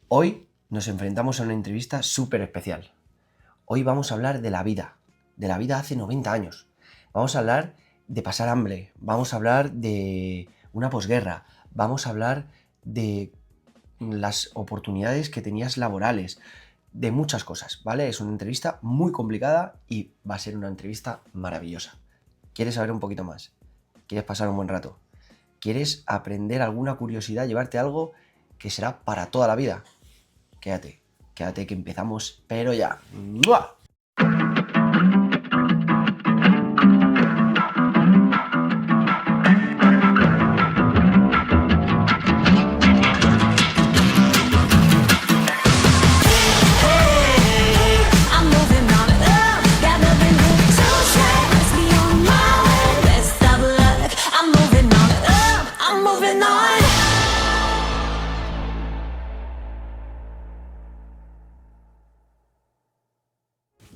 Hoy nos enfrentamos a una entrevista súper especial. Hoy vamos a hablar de la vida hace 90 años. Vamos a hablar de pasar hambre, vamos a hablar de una posguerra, vamos a hablar de las oportunidades que tenías laborales, de muchas cosas, ¿vale? Es una entrevista muy complicada y va a ser una entrevista maravillosa. ¿Quieres saber un poquito más? ¿Quieres pasar un buen rato? ¿Quieres aprender alguna curiosidad, llevarte algo que será para toda la vida? Quédate que empezamos, pero ya. ¡Mua!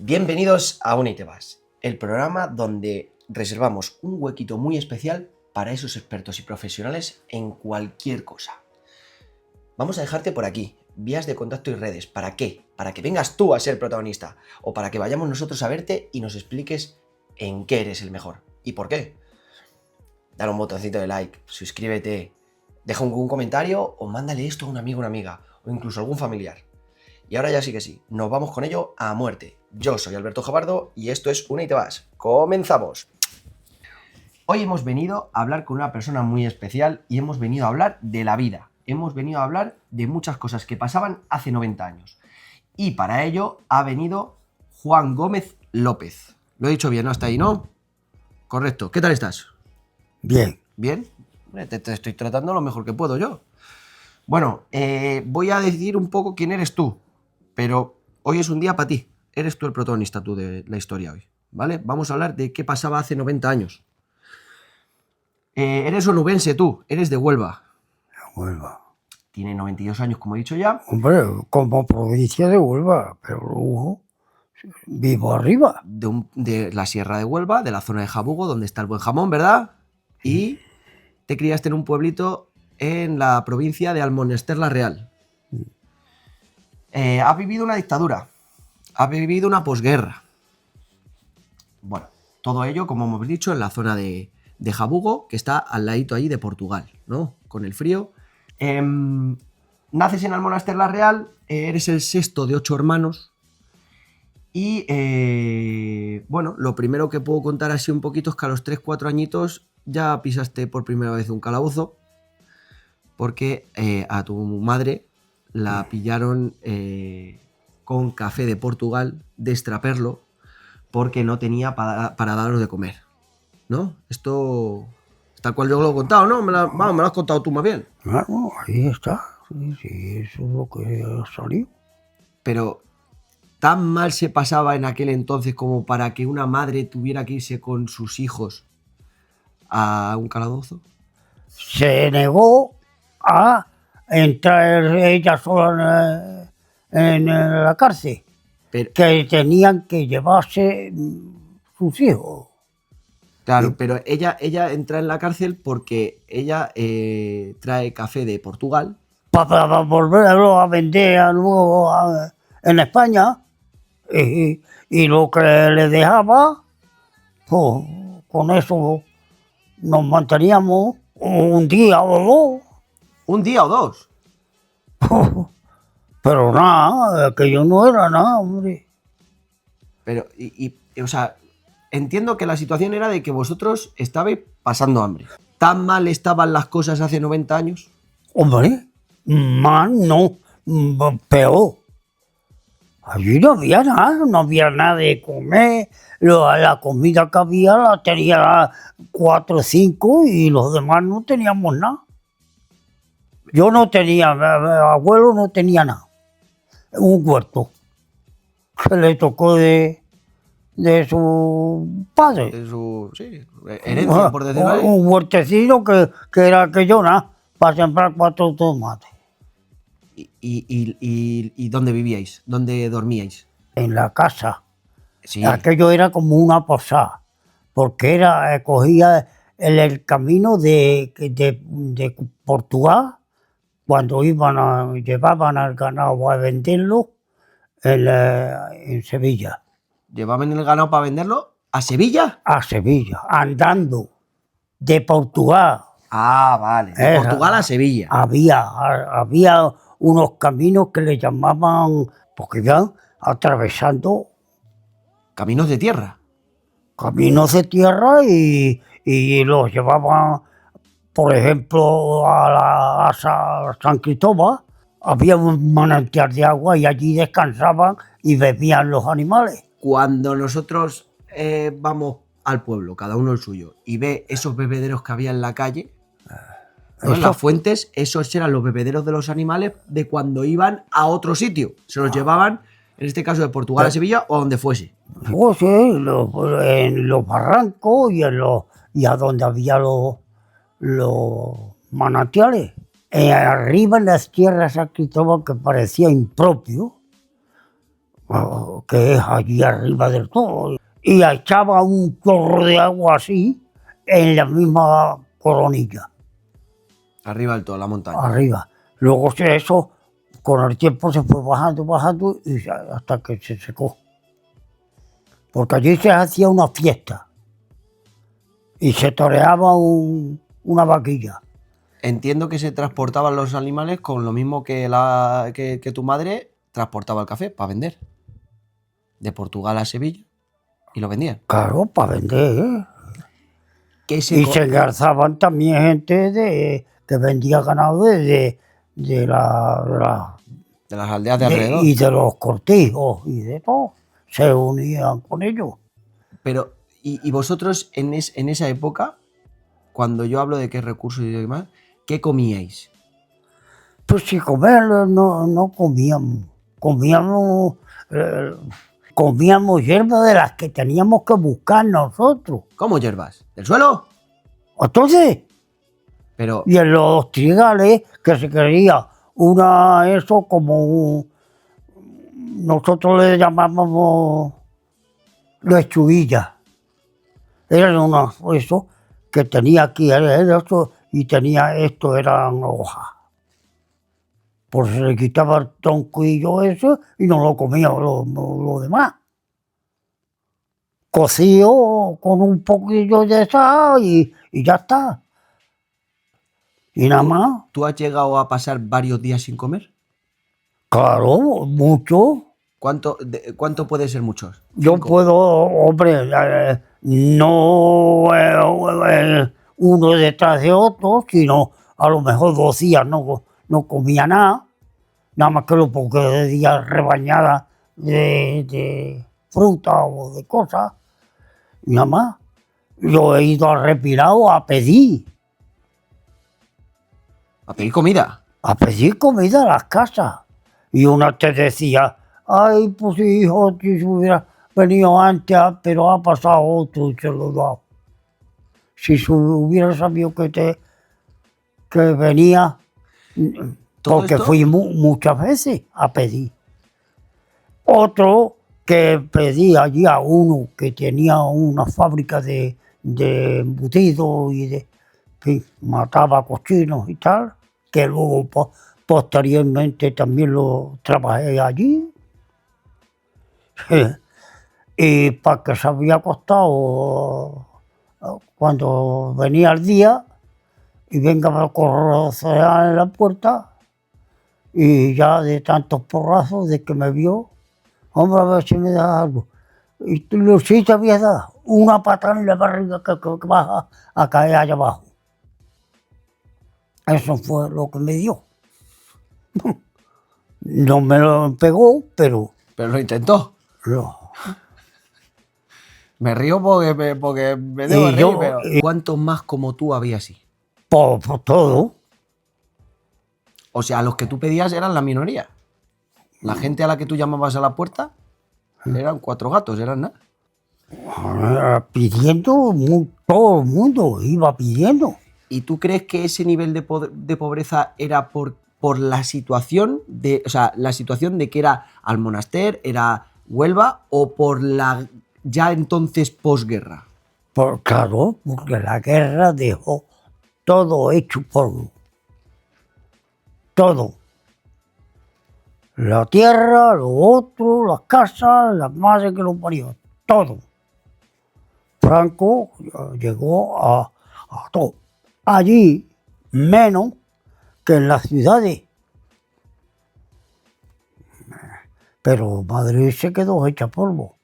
Bienvenidos a Una y te vas, el programa donde reservamos un huequito muy especial para esos expertos y profesionales en cualquier cosa. Vamos a dejarte por aquí, vías de contacto y redes. ¿Para qué? Para que vengas tú a ser protagonista o para que vayamos nosotros a verte y nos expliques en qué eres el mejor y por qué. Dale un botoncito de like, suscríbete, deja un comentario o mándale esto a un amigo o una amiga o incluso a algún familiar. Y ahora ya sí que sí, nos vamos con ello a muerte. Yo soy Alberto Jabardo y esto es Una y te vas. ¡Comenzamos! Hoy hemos venido a hablar con una persona muy especial y hemos venido a hablar de la vida. Hemos venido a hablar de muchas cosas que pasaban hace 90 años. Y para ello ha venido Juan Gómez López. Lo he dicho bien, ¿no? Hasta ahí, ¿no? Correcto. ¿Qué tal estás? Bien. ¿Bien? Te estoy tratando lo mejor que puedo yo. Bueno, voy a decir un poco quién eres tú, pero hoy es un día para ti. Eres tú el protagonista tú de la historia hoy, ¿vale? Vamos a hablar de qué pasaba hace 90 años. Eres onubense tú, eres de Huelva. Huelva. Tiene 92 años, como he dicho ya. Hombre, como provincia de Huelva, pero luego vivo arriba. De la Sierra de Huelva, de la zona de Jabugo, donde está el buen jamón, ¿verdad? Y te criaste en un pueblito en la provincia de Almonester la Real. Has vivido una dictadura, has vivido una posguerra. Bueno, todo ello, como hemos dicho, en la zona de Jabugo, que está al ladito ahí de Portugal, ¿no? Con el frío. Naces en Almonester la Real, eres el sexto de 8 hermanos. Y bueno, lo primero que puedo contar así un poquito es que a los 3-4 añitos ya pisaste por primera vez un calabozo, porque a tu madre la pillaron con café de Portugal de extraperlo porque no tenía para daros de comer, ¿no? Esto tal cual yo lo he contado, ¿no? Me lo has contado tú más bien. Claro, ahí está. Sí, eso es lo que ha salido. Pero ¿tan mal se pasaba en aquel entonces como para que una madre tuviera que irse con sus hijos a un calabozo? Se negó a entrar ella sola en la cárcel, Pero, que tenían que llevarse sus hijos. claro, pero ella entra en la cárcel porque ella trae café de Portugal. Para volverlo a vender luego en España. Y lo que le dejaba, pues con eso nos manteníamos un día o dos. ¿Un día o dos? Pero nada, que yo no era nada, hombre. Pero, o sea, entiendo que la situación era de que vosotros estabais pasando hambre. ¿Tan mal estaban las cosas hace 90 años? Hombre, más no, peor. Allí no había nada de comer. La comida que había la tenía 4 o 5 y los demás no teníamos nada. Yo no tenía, abuelo no tenía nada. Un huerto que le tocó de su padre. De su, sí, herencia, por decirlo así. Un huertecino que era aquello nada, para sembrar 4 tomates. ¿Y dónde vivíais? ¿Dónde dormíais? En la casa. Sí. Aquello era como una posada, porque cogía el camino de Portugal cuando llevaban al ganado a venderlo en Sevilla. ¿Llevaban el ganado para venderlo a Sevilla? A Sevilla, andando, de Portugal. Ah, vale. De Portugal a Sevilla. Había unos caminos que le llamaban, porque iban atravesando Caminos de tierra. caminos de tierra y los llevaban, por ejemplo, a San Cristóbal. Había un manantial de agua y allí descansaban y bebían los animales. Cuando nosotros vamos al pueblo, cada uno el suyo, y ve esos bebederos que había en la calle, ¿no? En las fuentes, esos eran los bebederos de los animales de cuando iban a otro sitio. Se los llevaban, en este caso, de Portugal a Sevilla o donde fuese. Pues en los barrancos y a donde había los manantiales. Arriba en las tierras de San Cristóbal, que parecía impropio, que es allí arriba del todo, y echaba un chorro de agua así en la misma coronilla. Arriba del todo, la montaña. Arriba. Luego eso, con el tiempo se fue bajando y hasta que se secó. Porque allí se hacía una fiesta y se toreaba una vaquilla. Entiendo que se transportaban los animales con lo mismo que tu madre transportaba el café para vender. De Portugal a Sevilla y lo vendían. Claro, para vender, ¿eh? Y se engarzaban también gente que vendía ganado de las aldeas de alrededor. Y de los cortijos y de todo. Se unían con ellos. Pero, ¿y vosotros en esa época, cuando yo hablo de qué recursos y demás, qué comíais? Pues si comer no comíamos. Comíamos hierbas de las que teníamos que buscar nosotros. ¿Cómo hierbas? ¿Del suelo? Entonces, pero... y en los trigales que se quería eso como nosotros le llamábamos lechuguilla. Eran eso que tenía aquí eso y tenía esto, eran hojas. Pues se le quitaba el tronquillo eso y no lo comía lo demás. Cocido con un poquillo de sal y ya está. Y nada más. ¿Tú has llegado a pasar varios días sin comer? Claro, mucho. ¿Cuánto puede ser muchos? Yo 5. puedo, hombre, no uno detrás de otro, sino a lo mejor 2 días no comía nada más que lo poco de días rebañadas de fruta o de cosas, y nada más. Yo he ido al Repirao a pedir. ¿A pedir comida? A pedir comida a las casas. Y una te decía, ay, pues hijo, si hubiera venido antes, pero ha pasado otro y se lo he dado. Si hubiera sabido que venía, porque fui muchas veces a pedir. Otro que pedí allí a uno que tenía una fábrica de embutidos y que mataba cochinos y tal, que luego posteriormente también lo trabajé allí. Y para que se había costado cuando venía el día y venga a correr en la puerta y ya de tantos porrazos de que me vio, hombre, a ver si me da algo. Y tú sí te había dado una patada en la barriga que vas a caer allá abajo. Eso fue lo que me dio. No me lo pegó, pero... Pero lo intentó. No. Me río porque me debo reír, pero... ¿Cuántos más como tú había así? Por todo. O sea, los que tú pedías eran la minoría. La gente a la que tú llamabas a la puerta eran 4 gatos, eran nada. Pidiendo, todo el mundo iba pidiendo. ¿Y tú crees que ese nivel de pobreza era por la situación la situación de que era Almonaster, era Huelva, o por la ya entonces posguerra? Claro, porque la guerra dejó todo hecho polvo. todo. La tierra, lo otro, las casas, las madres que lo parió, todo. Franco llegó a todo. Allí, menos que en las ciudades. Pero Madrid se quedó hecha polvo.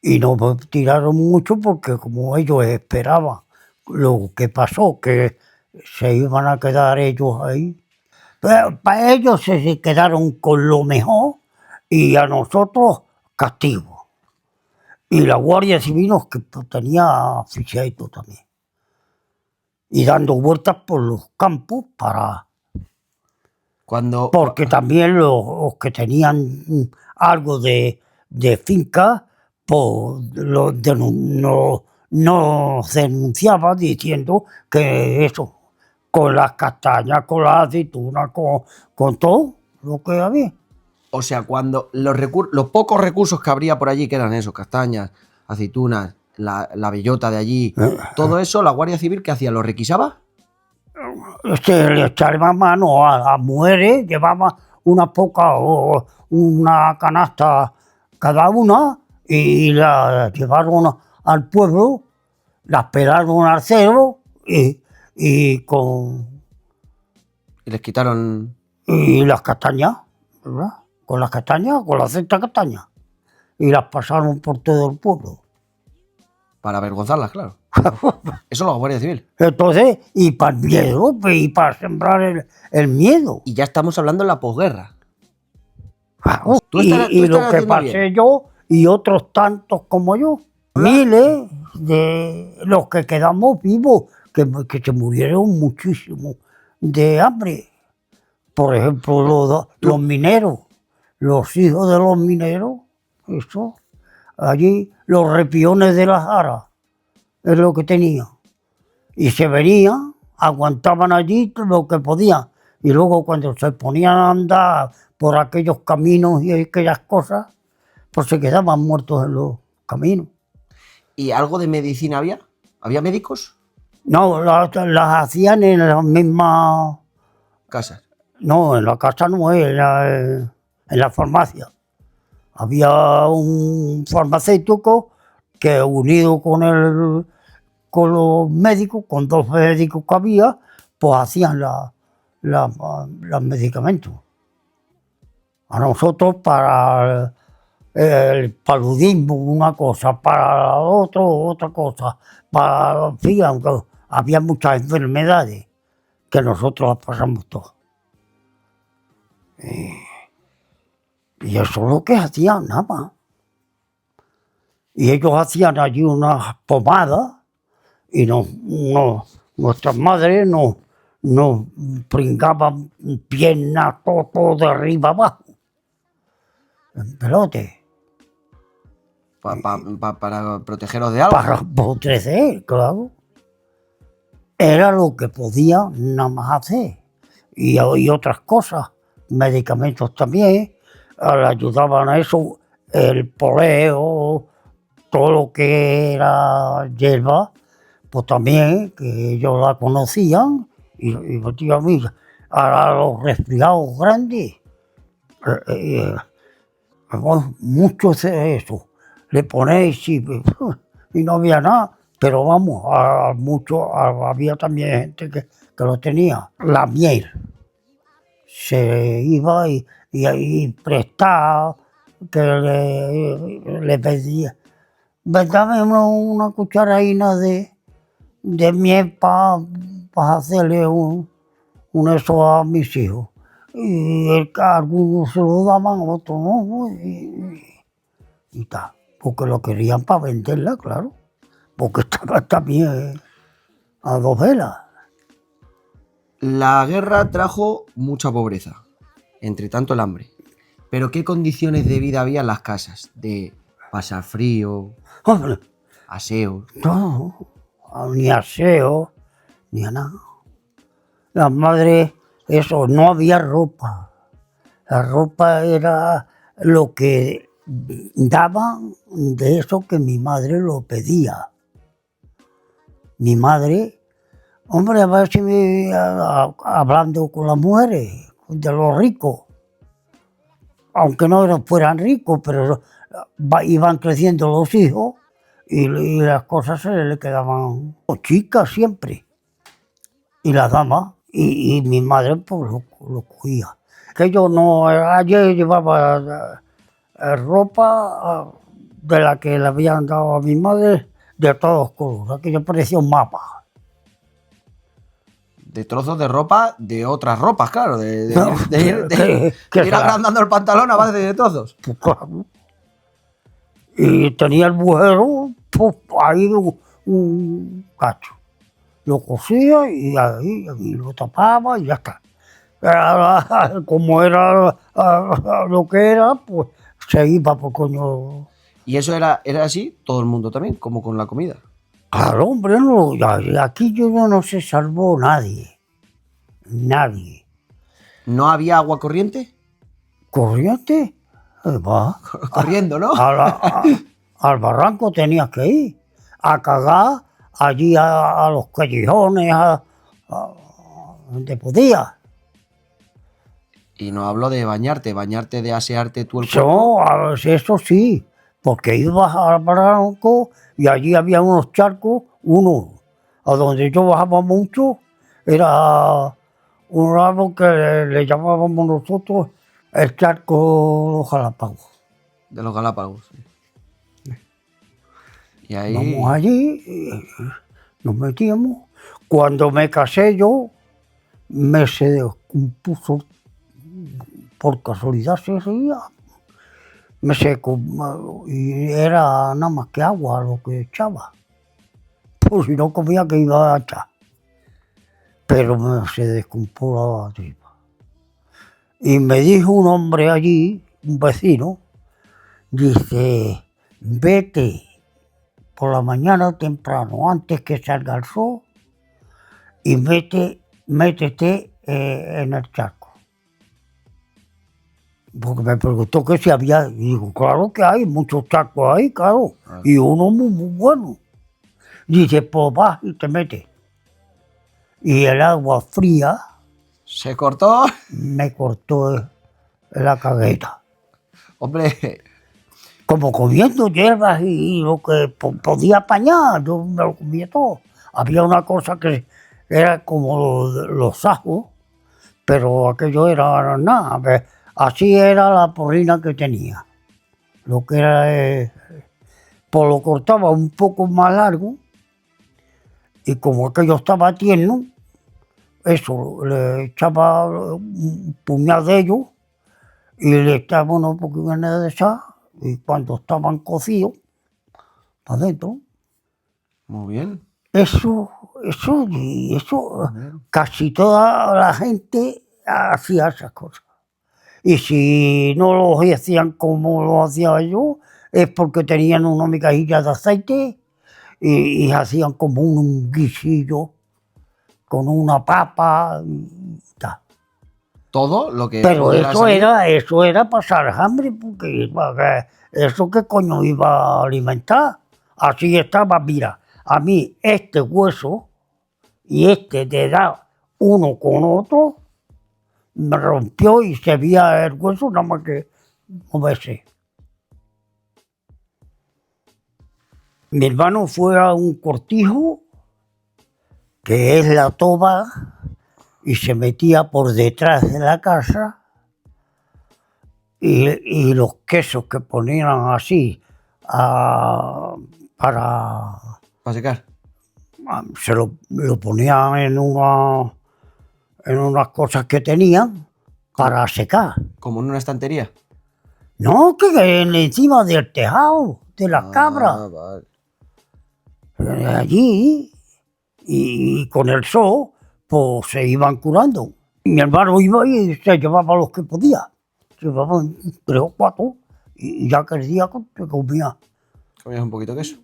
Y no tiraron mucho porque como ellos esperaban lo que pasó, que se iban a quedar ellos ahí. Pero para ellos se quedaron con lo mejor y a nosotros castigo. Y la Guardia Civil nos tenía fichadito también. Y dando vueltas por los campos para... Porque también los que tenían algo de finca, pues nos denunciaban diciendo que eso, con las castañas, con las aceitunas, con todo lo que había. O sea, cuando los pocos recursos que habría por allí, que eran eso, castañas, aceitunas, la bellota de allí, todo eso, la Guardia Civil, ¿qué hacía? ¿Lo requisaba? Se le echaba mano a las mujeres, llevaba una poca o una canasta cada una y la llevaron al pueblo, las pelaron al cerro y Y les quitaron... Y las castañas, ¿verdad? Con las castañas, con la cesta castaña. Y las pasaron por todo el pueblo. Para avergonzarlas, claro. Eso es la Guardia Civil. Entonces, y para el miedo, y para sembrar el miedo. Y ya estamos hablando en la posguerra. Claro. Y lo que pasé bien. Yo y otros tantos como yo. Miles de los que quedamos vivos, que se murieron muchísimo de hambre. Por ejemplo, los mineros, los hijos de los mineros, eso. Allí los repiones de las aras, es lo que tenían. Y se venían, aguantaban allí lo que podían. Y luego cuando se ponían a andar por aquellos caminos y aquellas cosas, pues se quedaban muertos en los caminos. ¿Y algo de medicina había? ¿Había médicos? No, las hacían en las mismas... ¿Casas? No, en la casa no, en la farmacia. Había un farmacéutico que unido con los médicos, con 2 médicos que había, pues hacían los medicamentos. A nosotros para el paludismo una cosa, para otra cosa, para, fíjate, había muchas enfermedades que nosotros las pasamos todas. Y eso es lo que hacían, nada más. Y ellos hacían allí unas pomadas y nuestras madres nos pringaban piernas todo de arriba abajo, en pelote. Para protegeros de algo. Para proteger, claro. Era lo que podía nada más hacer. Y otras cosas, medicamentos también. Le ayudaban a eso, el poleo, todo lo que era hierba, pues también, que ellos la conocían, y tío, mira, a los resfriados grandes, muchos de eso, le ponéis y no había nada, pero vamos, había también gente que lo tenía. La miel, se iba y prestaba, que le pedía, dame una cucharadina de miel para hacerle un eso a mis hijos. Y algunos se lo daban, otros no, y tal, porque lo querían para venderla, claro, porque estaba también a 2 velas. La guerra trajo mucha pobreza, entre tanto el hambre. Pero ¿qué condiciones de vida había en las casas? De pasar frío, aseo. No, ni aseo, ni a nada. Las madres, eso, no había ropa. La ropa era lo que daban de eso que mi madre lo pedía. Mi madre, hombre, a ver si hablando con las mujeres, de los ricos. Aunque no fueran ricos, pero iban creciendo los hijos y las cosas se le quedaban chicas siempre. Y las damas, y mi madre pues lo cogía. Que yo no, ayer llevaba ropa de la que le habían dado a mi madre de todos colores, que yo parecía un mapa. De trozos de ropa de otras ropas, claro, de No, ir agrandando el pantalón a base de trozos. Pues claro. Y tenía el bujero, pues, ahí un cacho. Lo cosía y ahí lo tapaba y ya está. Como era lo que era, pues se iba por coño. Y eso era así todo el mundo también, como con la comida. Claro, hombre, no, aquí yo no se salvó nadie. Nadie. ¿No había agua corriente? ¿Corriente? Va. Corriendo, ¿no? Al barranco tenías que ir a cagar allí a los callejones, donde podías. Y no hablo de bañarte de asearte tú el cuerpo. No, eso sí, porque ibas al barranco y allí había unos charcos, uno a donde yo bajaba mucho, era un lado que le llamábamos nosotros el charco Los Galápagos. De los Galápagos. Sí. Y ahí... Vamos allí, nos metíamos. Cuando me casé yo, me se descompuso, por casualidad se decía, me secó, y era nada más que agua lo que echaba. Pues si no comía que iba a echar. Pero se descompuso la tripa. Y me dijo un hombre allí, un vecino, dice, vete por la mañana temprano, antes que salga el sol, y métete en el charco. Porque me preguntó que si había, y digo, claro que hay, muchos charcos ahí, claro, y uno muy bueno. Dice, pues vas y te metes. Y el agua fría ¿Se cortó? me cortó la cagueta. Hombre, Como comiendo hierbas y lo que podía apañar, yo me lo comía todo. Había una cosa que era como los ajos, pero aquello era nada. Así era la porrina que tenía. Lo que era, pues lo cortaba un poco más largo y como aquello estaba tierno, eso, le echaba un puñado de ellos y le echaba un poquito de sal y cuando estaban cocidos, para adentro. muy bien. Eso, casi toda la gente hacía esas cosas. Y si no lo hacían como lo hacía yo, es porque tenían una migajilla de aceite y hacían como un guisillo con una papa y tal. Todo lo que... Pero eso era pasar hambre, porque eso qué coño iba a alimentar. Así estaba, mira, a mí este hueso y este de da uno con otro, me rompió y se veía el hueso nada más que moverse. Mi hermano fue a un cortijo, que es la toba, y se metía por detrás de la casa y los quesos que ponían así para secar. se lo ponían en unas cosas que tenían para secar. Como en una estantería. No, que encima del tejado de las cabras. Vale. Allí, y con el sol, pues se iban curando. Y mi hermano iba y se llevaba los que podía. Se llevaban 3 o 4 y ya que el día se comía. Comías un poquito de queso.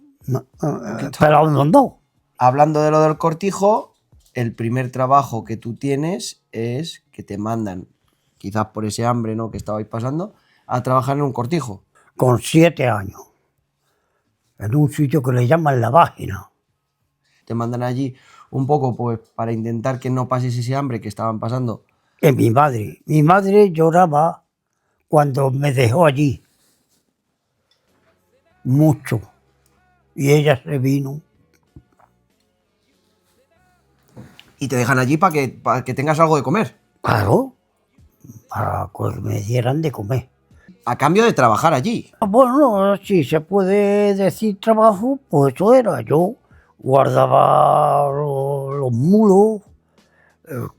Pero no. Hablando de lo del cortijo, el primer trabajo que tú tienes es que te mandan, quizás por ese hambre, ¿no?, que estabais pasando, a trabajar en un cortijo. Con 7 años. En un sitio que le llaman La Vágina. Te mandan allí un poco pues para intentar que no pases ese hambre que estaban pasando Mi madre. Mi madre lloraba cuando me dejó allí. Mucho. Y ella se vino. Y te dejan allí para que tengas algo de comer. Claro, para que me dieran de comer. A cambio de trabajar allí. Bueno, si se puede decir trabajo, pues eso era. Yo guardaba los mulos,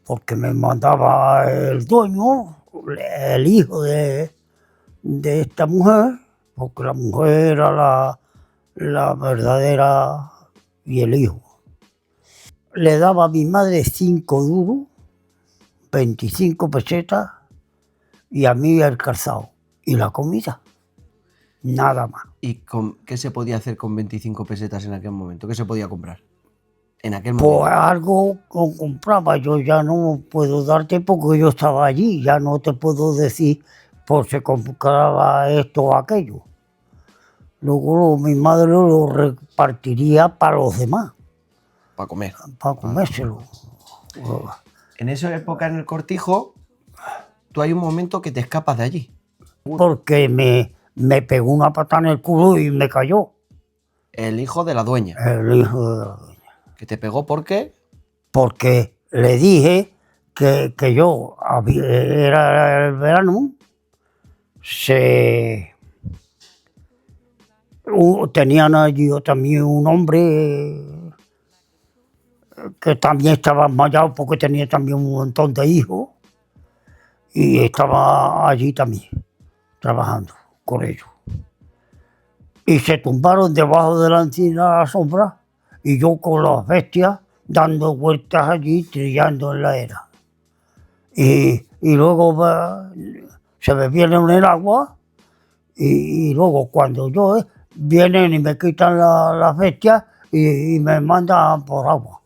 porque me mandaba el dueño, el hijo de esta mujer, porque la mujer era la verdadera y el hijo. Le daba a mi madre 5 duros, 25 pesetas, y a mí el calzado y la comida. Nada más. ¿Y qué se podía hacer con 25 pesetas en aquel momento? ¿Qué se podía comprar? En aquel momento. Pues algo compraba, yo ya no puedo darte porque yo estaba allí, ya no te puedo decir por si compraba esto o aquello. Luego mi madre lo repartiría para los demás, Para comer. para comérselo. En esa época en el Cortijo, tú hay un momento que te escapas de allí. Porque me pegó una patada en el culo y me cayó. El hijo de la dueña. El hijo de la dueña. Que te pegó porque Porque le dije que yo, era el verano, tenían allí también un hombre que también estaba desmayado porque tenía también un montón de hijos y estaba allí también trabajando con ellos. Y se tumbaron debajo de la encina a la sombra y yo con las bestias dando vueltas allí, trillando en la era. Y luego se bebieron el agua y luego cuando yo vienen y me quitan las bestias y me mandan por agua.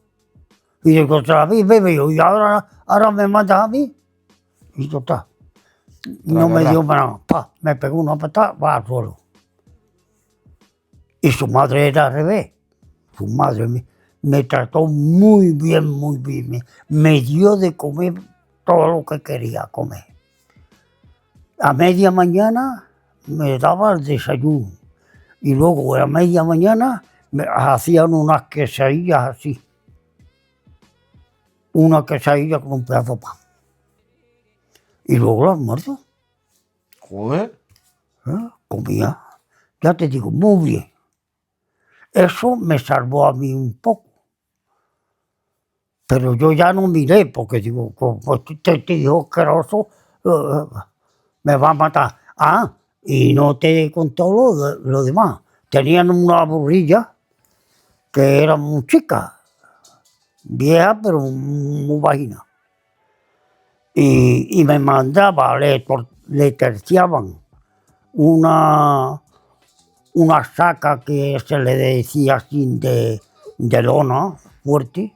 Y digo, otra vez bebe yo, y ahora me mandas a mí. Y total, no me dio nada, me pegó una patada, va al suelo. Y su madre era al revés. Su madre me trató muy bien. Me dio de comer todo lo que quería comer. A media mañana me daba el desayuno. Y luego a media mañana me hacían unas quesadillas así. Una quesadilla con un pedazo de pan. Y luego el almuerzo. Joder. Comía. Ya te digo, muy bien. Eso me salvó a mí un poco. Pero yo ya no miré, porque digo, pues este tío asqueroso me va a matar. Y no te contó lo demás. Tenían una burrilla que era muy chica, vieja, pero muy vagina. Y me mandaba, le terciaban una saca que se le decía así de lona fuerte,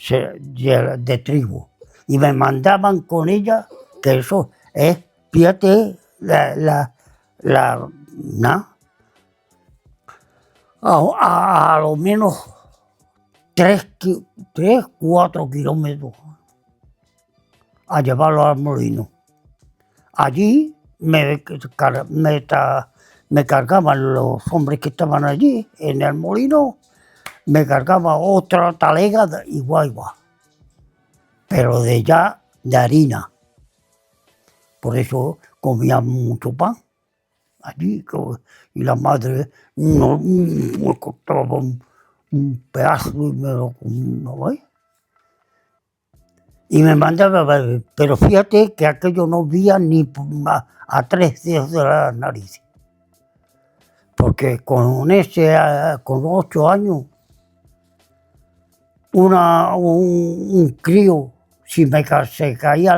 de trigo. Y me mandaban con ella, que eso es, fíjate, a lo menos 3-4 kilómetros a llevarlo al molino. Allí me cargaban los hombres que estaban allí en el molino, me cargaba otra talega igual, pero de harina. Por eso comía mucho pan allí, y la madre me cortaba un pedazo y me lo comía. Y me mandaba a beber, pero fíjate que aquello no veía ni a 3 dedos de la nariz. Porque con 8 años, un crío, si se caía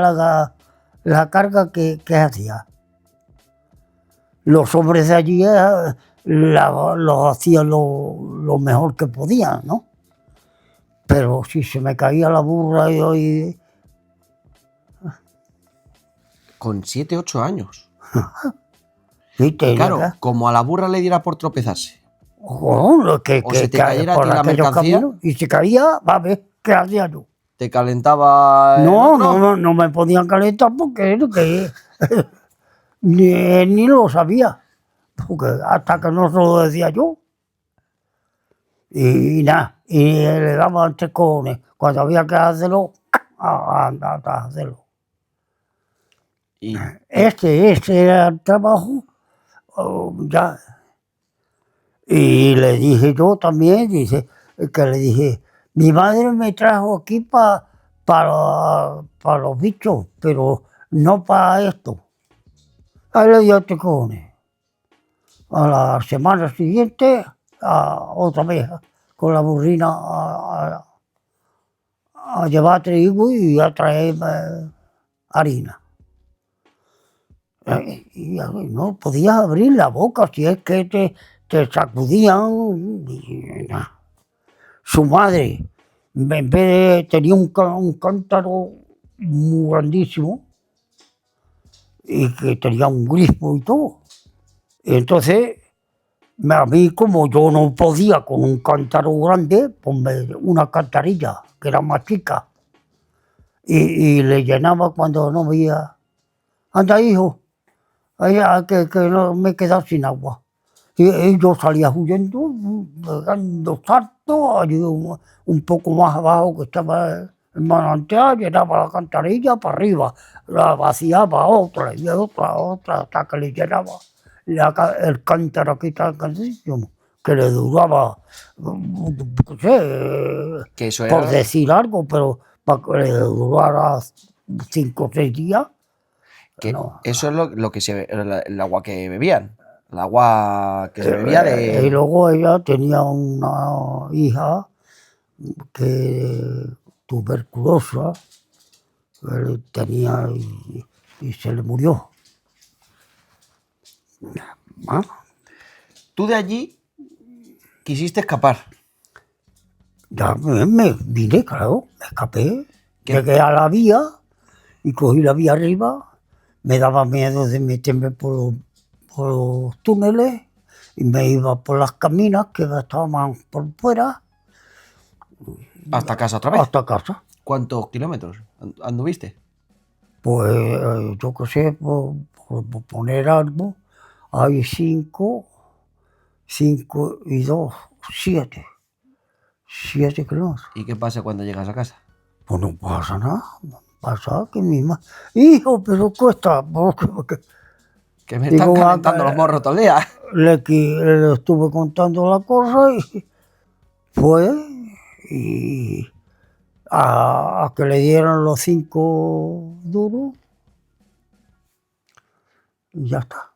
la carga, ¿qué hacía? Los hombres de allí los hacían lo mejor que podían, ¿no? Pero si se me caía la burra y Con 7, 8 años. sí, Claro, como a la burra le diera por tropezarse. O se te cayera a ti la mercancía. Y se caía, va a ver qué hacía yo. ¿Te calentaba el No, otro? no me podían calentar porque ni lo sabía. Porque hasta que no se lo decía yo. Y nada, y le daban tres cojones. Cuando había que hacerlo, a hacerlo. Y Este era el trabajo, ya. Y le dije yo también, dice, que le dije, mi madre me trajo aquí para los bichos, pero no para esto. Ahí le dio tres cojones. A la semana siguiente, otra vez, con la burrina a llevar trigo y a traer harina. Y no podías abrir la boca si es que te sacudían. Y nada. Su madre, en vez de, tenía un cántaro muy grandísimo y que tenía un grifo y todo. Y entonces, a mí, como yo no podía con un cántaro grande, pues una cantarilla que era más chica. Y le llenaba cuando no veía. Anda, hijo, que no me he quedado sin agua. Y yo salía huyendo, dando saltos, allí un poco más abajo que estaba el manantial, llenaba la cantarilla para arriba, la vaciaba otra y otra, hasta que le llenaba el cántaro aquí tan grandísimo, que le duraba, no sé, que eso por era, decir algo, pero para que le durara 5 o 6 días. que No. eso es lo que el agua que bebían. El agua que se bebía Y de... luego ella tenía una hija que tuberculosa, que tenía y se le murió. ¿Ah? Tú de allí quisiste escapar. Ya me vine, claro, me escapé. ¿Qué? Llegué a la vía y cogí la vía arriba. Me daba miedo de meterme por los túneles y me iba por las caminas que estaban por fuera Hasta casa otra vez. hasta casa. ¿Cuántos kilómetros anduviste? Pues yo qué sé, por poner algo, hay 5 y 2, 7. 7 kilómetros. ¿Y qué pasa cuando llegas a casa? Pues no pasa nada, no pasa que misma. Hijo, pero cuesta. Porque Que me están calentando los morros todo el día. le estuve contando la cosa y fue y a que le dieran los 5 duros y ya está.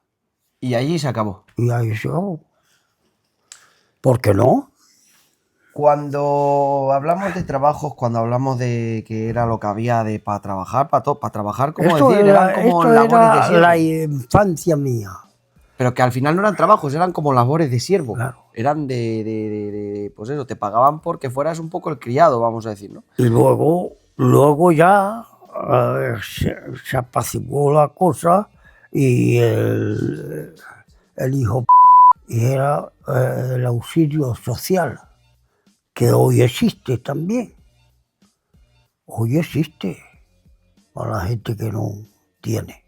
Y allí se acabó. Y ahí se acabó. ¿Por qué no? Cuando hablamos de trabajos, cuando hablamos de que era lo que había de para trabajar, para trabajar, como Esto decir, eran como esto labores de era siervo. la infancia mía. Pero que al final no eran trabajos, eran como labores de siervo. Claro. Eran pues eso, te pagaban porque fueras un poco el criado, vamos a decir, ¿no? Y luego ya se apaciguó la cosa y el hijo era el auxilio social, que hoy existe también. Hoy existe para la gente que no tiene.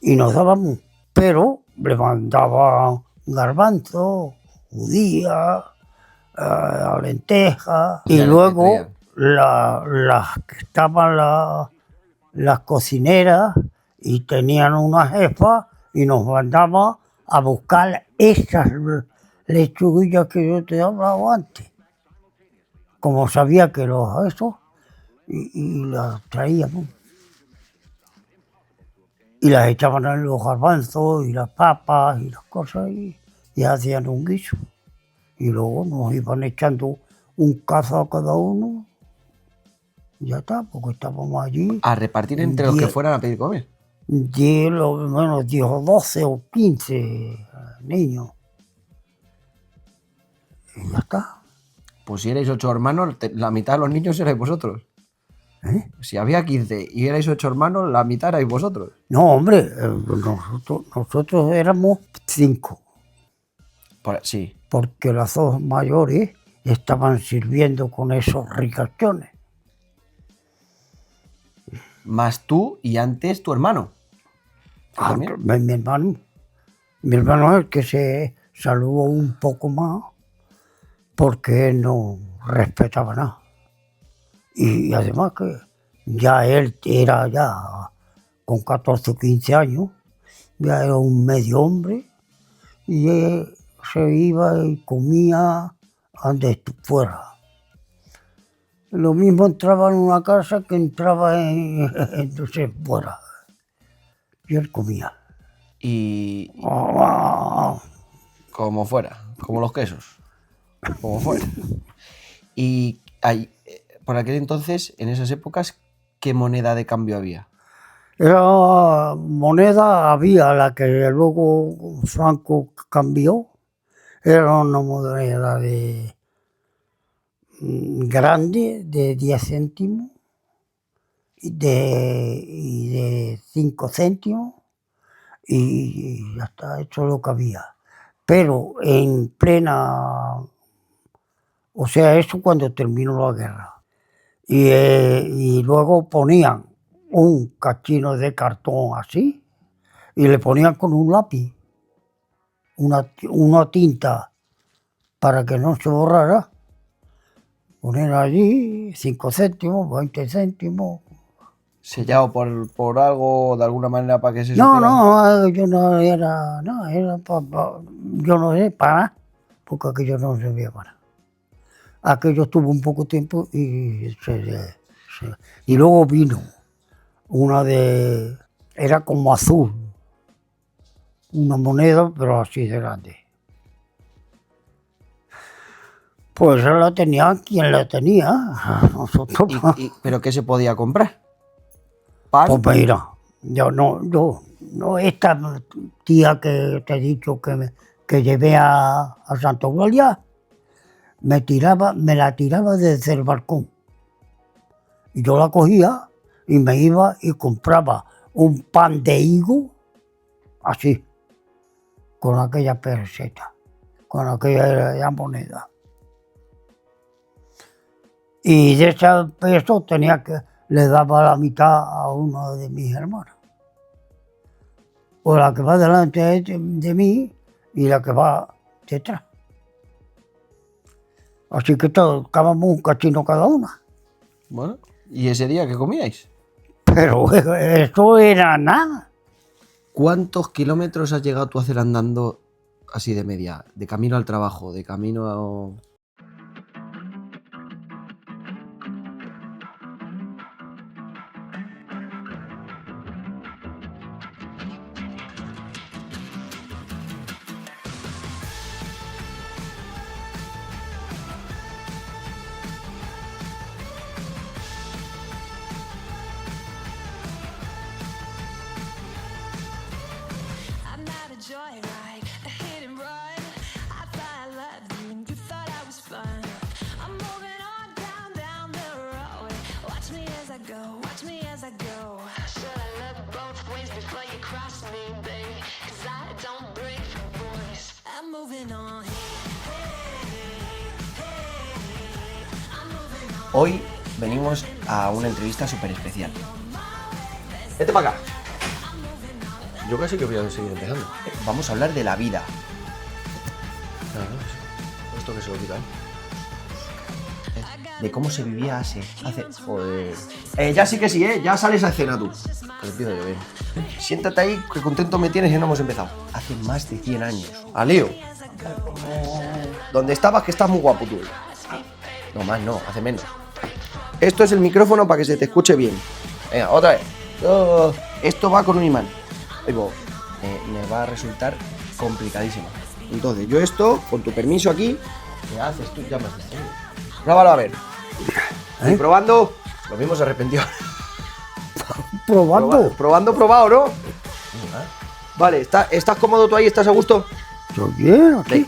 Y nos dábamos, pero le mandaban garbanzo, judía, lentejas, y Ya, luego las que estaban las cocineras y tenían una jefa y nos mandaban a buscar esas lechuguillas que yo te he hablado antes. Como sabía que eso, y las traíamos. Y las echaban en los garbanzos y las papas y las cosas y hacían un guiso. Y luego nos iban echando un cazo a cada uno. Y ya está, porque estábamos allí. A repartir entre los que fueran a pedir comer. 10 o 12 o 15 niños. Y ya está. Pues si erais 8 hermanos, la mitad de los niños erais vosotros. ¿Eh? Si había 15 y erais 8 hermanos, la mitad erais vosotros. No, hombre, nosotros éramos 5. Sí. Porque las 2 mayores estaban sirviendo con esos ricachones. Más tú y antes tu hermano. Ah, ¿También? mi hermano. Mi hermano es el que se saludó un poco más porque él no respetaba nada. Y además que ya él era ya con 14 o 15 años, ya era un medio hombre y él se iba y comía donde fuera. Lo mismo entraba en una casa que entraba entonces fuera. Y él comía. Y Ah, como fuera, como los quesos. Como fuera. Y por aquel entonces, en esas épocas, ¿qué moneda de cambio había? Era moneda, había la que luego Franco cambió, era una moneda grande de 10 céntimos y de 5 céntimos y ya está, eso es lo que había. Pero en plena, o sea, eso cuando terminó la guerra. Y luego ponían un cachino de cartón así y le ponían con un lápiz una tinta para que no se borrara. Poner allí 5 céntimos, 20 céntimos. ¿Sellado por algo, de alguna manera, para que se No, supiera? yo no era, no, era yo no sé para nada, porque aquello no servía para nada. Aquello estuvo un poco tiempo y y luego vino una era como azul, una moneda, pero así de grande. Pues esa la tenía quien la tenía. Nosotros, ¿Pero qué se podía comprar? ¿Pan? pues mira, yo no, esta tía que te he dicho que llevé a Santa Eulalia, me la tiraba desde el balcón. Y yo la cogía y me iba y compraba un pan de higo, así, con aquella peseta, con aquella moneda. Y de ese peso le daba la mitad a uno de mis hermanos. O la que va delante de mí y la que va detrás. Así que tocábamos un cachino cada una. Bueno, ¿y ese día qué comíais? Pero eso era nada. ¿Cuántos kilómetros has llegado tú a hacer andando así de media? De camino al trabajo, de camino a... Joyride, a hit and run. I thought I loved you and you thought I was fun. I'm moving on down the road. Watch me as I go, watch me as I go. Should I look both ways before you cross me, babe? 'Cause I don't break your voice. I'm moving on. I'm moving on. Hoy venimos a una entrevista súper especial. Vete para acá. Yo casi que voy a seguir empezando. Vamos a hablar de la vida. Esto que se lo quita, de cómo se vivía hace... Joder. Ya sí que sí, ya sales a escena tú. Que empiezo yo bien. Siéntate ahí, que contento me tienes y no hemos empezado. Hace más de 100 años. Aleo. Donde estabas, que estás muy guapo tú. No más, no, hace menos. Esto es el micrófono para que se te escuche bien. Venga, otra vez. Esto va con un imán. Digo, me va a resultar complicadísimo. Entonces, yo esto, con tu permiso aquí, ¿qué haces tú? Ya me has distraído. Pruébalo a ver. Y probando, lo mismo se arrepintió. ¿Probando? Probado, ¿no? Vale, ¿estás cómodo tú ahí? ¿Estás a gusto? Yo bien, aquí.